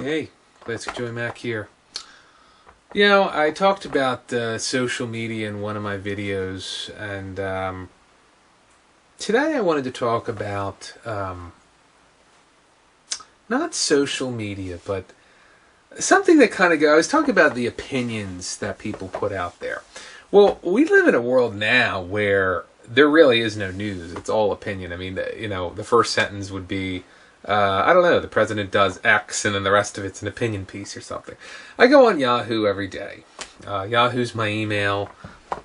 Hey, Classic Joey Mac here. You know, I talked about social media in one of my videos, and today I wanted to talk about not social media, but something that kind of I was talking about the opinions that people put out there. Well, we live in a world now where there really is no news. It's all opinion. I mean, the first sentence would be, I don't know, the president does X, and then the rest of it's an opinion piece or something. I go on Yahoo every day. Yahoo's my email.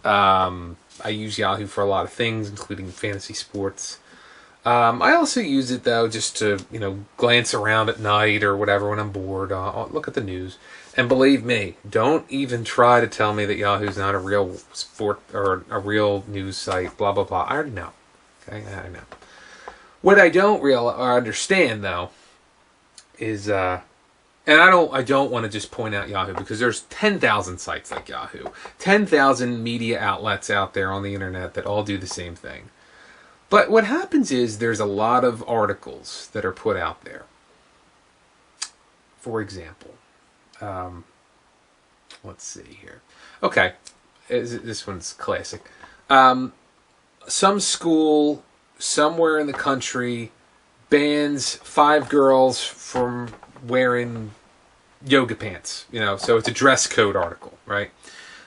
I use Yahoo for a lot of things, including fantasy sports. I also use it, though, just to, glance around at night or whatever when I'm bored. I'll look at the news. And believe me, don't even try to tell me that Yahoo's not a real sport or a real news site, blah, blah, blah. I already know. Okay, I know. What I don't understand, though, is, and I don't want to just point out Yahoo, because there's 10,000 sites like Yahoo, 10,000 media outlets out there on the internet that all do the same thing. But what happens is there's a lot of articles that are put out there. For example, let's see here. Okay, this one's classic. Some school somewhere in the country bans 5 girls from wearing yoga pants. So it's a dress code article, right?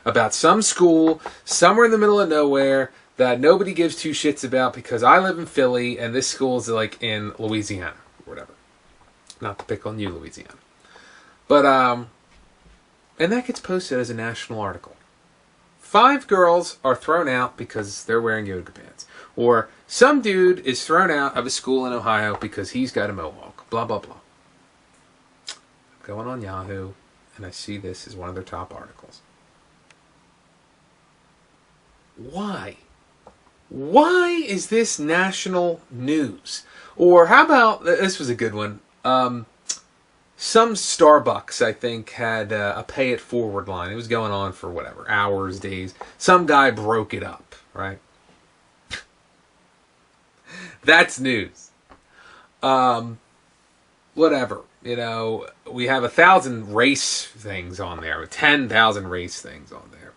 About some school somewhere in the middle of nowhere that nobody gives 2 shits about, because I live in Philly and this school is like in Louisiana or whatever. Not to pick on you, Louisiana. But, and that gets posted as a national article. 5 girls are thrown out because they're wearing yoga pants. Or some dude is thrown out of a school in Ohio because he's got a mohawk. Blah, blah, blah. I'm going on Yahoo and I see this as one of their top articles. Why? Why is this national news? Or how about, this was a good one. Some Starbucks, I think, had a pay it forward line. It was going on for whatever, hours, days. Some guy broke it up, right? That's news. Whatever. We have 1,000 race things on there. 10,000 race things on there.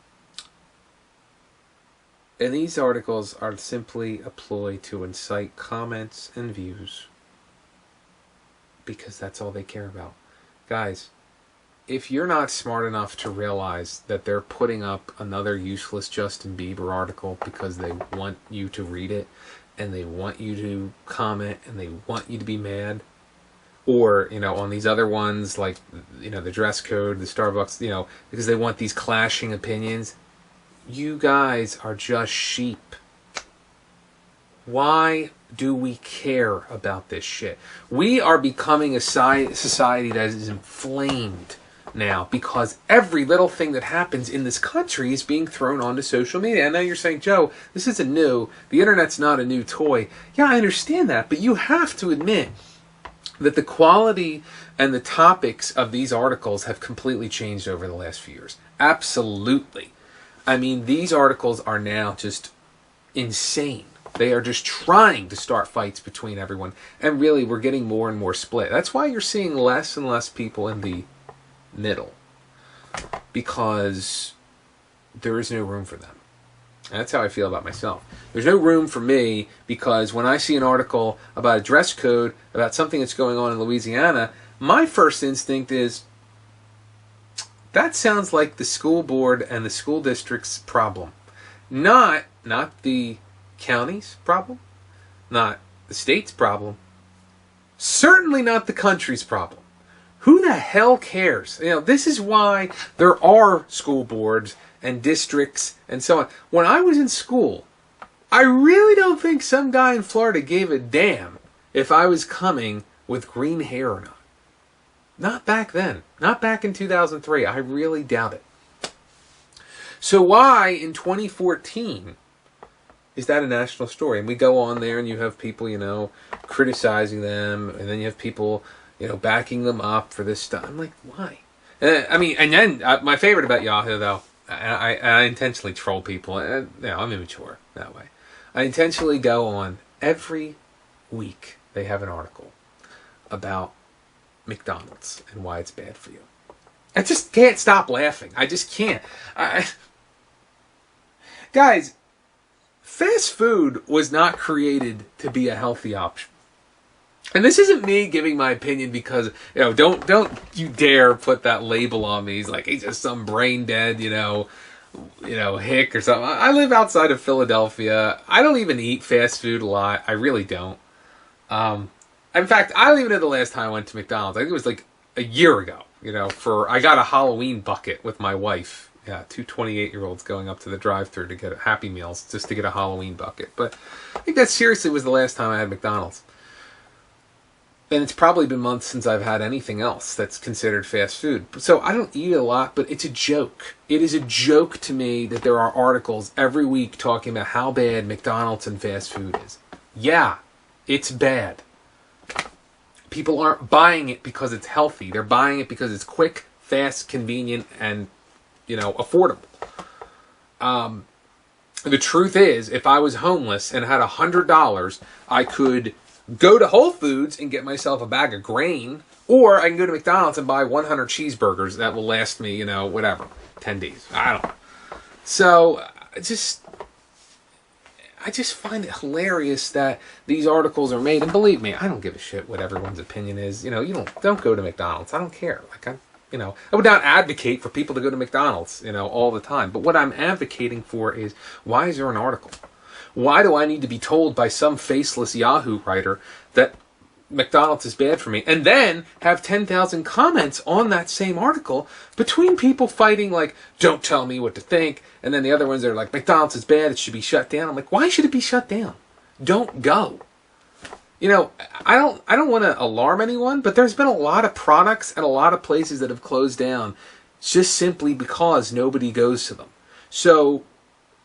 And these articles are simply a ploy to incite comments and views, because that's all they care about. Guys, if you're not smart enough to realize that they're putting up another useless Justin Bieber article because they want you to read it, and they want you to comment, and they want you to be mad, or, on these other ones, like, the dress code, the Starbucks, because they want these clashing opinions, you guys are just sheep. Why do we care about this shit? We are becoming a society that is inflamed now, because every little thing that happens in this country is being thrown onto social media. I know you're saying, Joe, this isn't new. The internet's not a new toy. Yeah, I understand that, but you have to admit that the quality and the topics of these articles have completely changed over the last few years. Absolutely. I mean, these articles are now just insane. They are just trying to start fights between everyone. And really, we're getting more and more split. That's why you're seeing less and less people in the middle, because there is no room for them. And that's how I feel about myself. There's no room for me, because when I see an article about a dress code, about something that's going on in Louisiana, my first instinct is, that sounds like the school board and the school district's problem. Not the county's problem, not the state's problem, certainly not the country's problem. Who the hell cares? This is why there are school boards and districts and so on. When I was in school, I really don't think some guy in Florida gave a damn if I was coming with green hair or not. Not back then. Not back in 2003. I really doubt it. So why, in 2014, is that a national story? And we go on there and you have people, criticizing them. And then you have people, backing them up for this stuff. I'm like, why? And then my favorite about Yahoo, though, I intentionally troll people. I'm immature that way. I intentionally go on every week. They have an article about McDonald's and why it's bad for you. I just can't stop laughing. I just can't. Guys, fast food was not created to be a healthy option. And this isn't me giving my opinion because, don't you dare put that label on me. He's just some brain dead, hick or something. I live outside of Philadelphia. I don't even eat fast food a lot. I really don't. In fact, I don't even know the last time I went to McDonald's. I think it was like a year ago, I got a Halloween bucket with my wife. Yeah, two 28-year-olds going up to the drive-thru to get Happy Meals just to get a Halloween bucket. But I think that seriously was the last time I had McDonald's. And it's probably been months since I've had anything else that's considered fast food. So I don't eat it a lot, but it's a joke. It is a joke to me that there are articles every week talking about how bad McDonald's and fast food is. Yeah, it's bad. People aren't buying it because it's healthy. They're buying it because it's quick, fast, convenient, and, affordable. The truth is, if I was homeless and had $100, I could go to Whole Foods and get myself a bag of grain, or I can go to McDonald's and buy 100 cheeseburgers that will last me, 10 days. I don't know. So, I just find it hilarious that these articles are made, and believe me, I don't give a shit what everyone's opinion is. You don't go to McDonald's. I don't care. I would not advocate for people to go to McDonald's, all the time. But what I'm advocating for is, why is there an article? Why do I need to be told by some faceless Yahoo writer that McDonald's is bad for me, and then have 10,000 comments on that same article between people fighting like, don't tell me what to think, and then the other ones that are like, McDonald's is bad, it should be shut down. I'm like, why should it be shut down? Don't go. I don't want to alarm anyone, but there's been a lot of products and a lot of places that have closed down just simply because nobody goes to them. So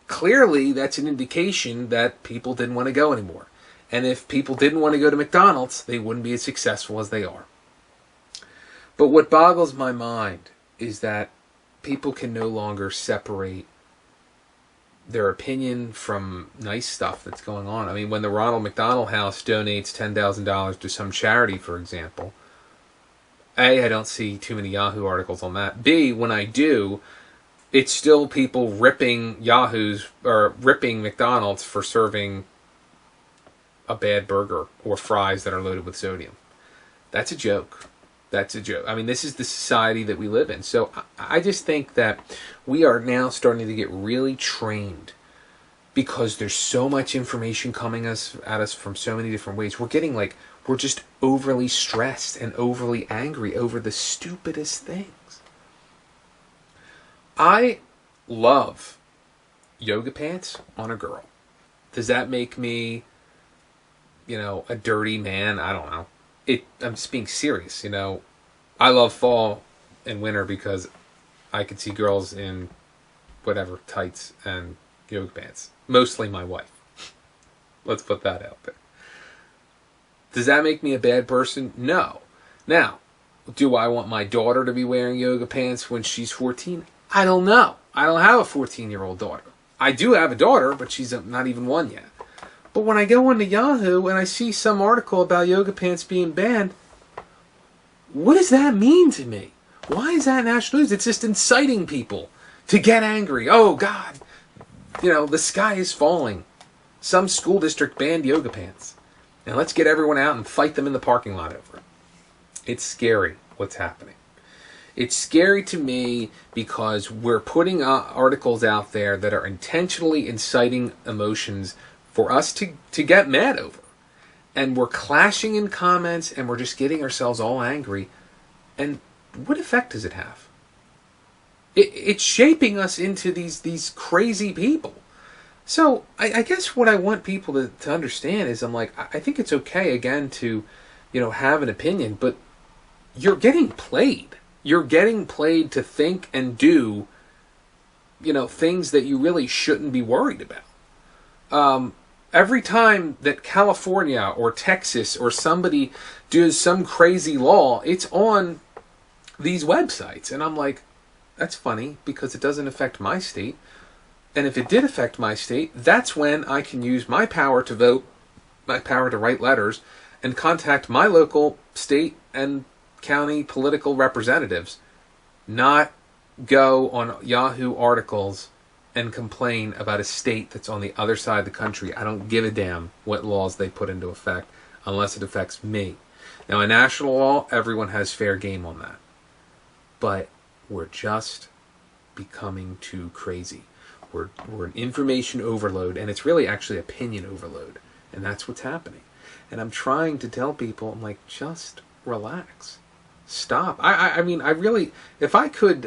clearly that's an indication that people didn't want to go anymore. And if people didn't want to go to McDonald's, they wouldn't be as successful as they are. But what boggles my mind is that people can no longer separate their opinion from nice stuff that's going on. I mean, when the Ronald McDonald House donates $10,000 to some charity, for example, A, I don't see too many Yahoo articles on that. B, when I do, it's still people ripping ripping McDonald's for serving a bad burger or fries that are loaded with sodium. That's a joke. That's a joke. I mean, this is the society that we live in. So I just think that we are now starting to get really trained because there's so much information coming at us from so many different ways. We're just overly stressed and overly angry over the stupidest things. I love yoga pants on a girl. Does that make me, a dirty man? I don't know. I'm just being serious, I love fall and winter because I could see girls in whatever, tights and yoga pants. Mostly my wife. Let's put that out there. Does that make me a bad person? No. Now, do I want my daughter to be wearing yoga pants when she's 14? I don't know. I don't have a 14-year-old daughter. I do have a daughter, but she's not even one yet. But when I go into Yahoo and I see some article about yoga pants being banned, what does that mean to me? Why is that national news? It's just inciting people to get angry. Oh, God. The sky is falling. Some school district banned yoga pants. Now let's get everyone out and fight them in the parking lot over it. It's scary what's happening. It's scary to me because we're putting articles out there that are intentionally inciting emotions for us to get mad over. And we're clashing in comments and we're just getting ourselves all angry. And what effect does it have? It's shaping us into these crazy people. So I guess what I want people to understand is I think it's okay, again, to have an opinion, but you're getting played. You're getting played to think and do things that you really shouldn't be worried about. Every time that California or Texas or somebody does some crazy law, it's on these websites. And I'm like, that's funny because it doesn't affect my state. And if it did affect my state, that's when I can use my power to vote, my power to write letters, and contact my local state and county political representatives not go on Yahoo articles and complain about a state that's on the other side of the country. I don't give a damn what laws they put into effect unless it affects me. Now, in national law, everyone has fair game on that. But we're just becoming too crazy. We're an information overload, and it's really actually opinion overload. And that's what's happening. And I'm trying to tell people, I'm like, just relax. Stop. I mean, I really, if I could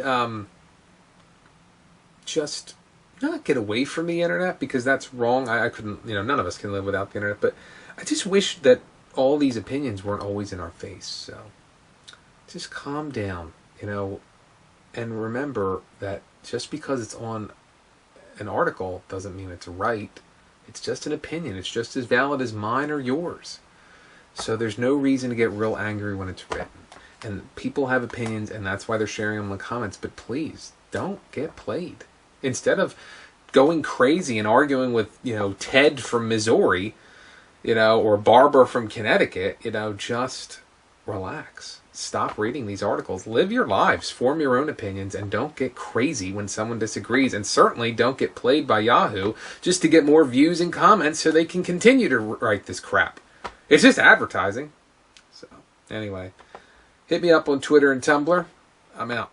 just not get away from the internet, because that's wrong. I couldn't, none of us can live without the internet, but I just wish that all these opinions weren't always in our face. So just calm down, and remember that just because it's on an article doesn't mean it's right. It's just an opinion. It's just as valid as mine or yours. So there's no reason to get real angry when it's written. And people have opinions, and that's why they're sharing them in the comments. But please, don't get played. Instead of going crazy and arguing with, Ted from Missouri, or Barbara from Connecticut, just relax. Stop reading these articles. Live your lives. Form your own opinions, and don't get crazy when someone disagrees. And certainly don't get played by Yahoo just to get more views and comments so they can continue to write this crap. It's just advertising. So, anyway, hit me up on Twitter and Tumblr. I'm out.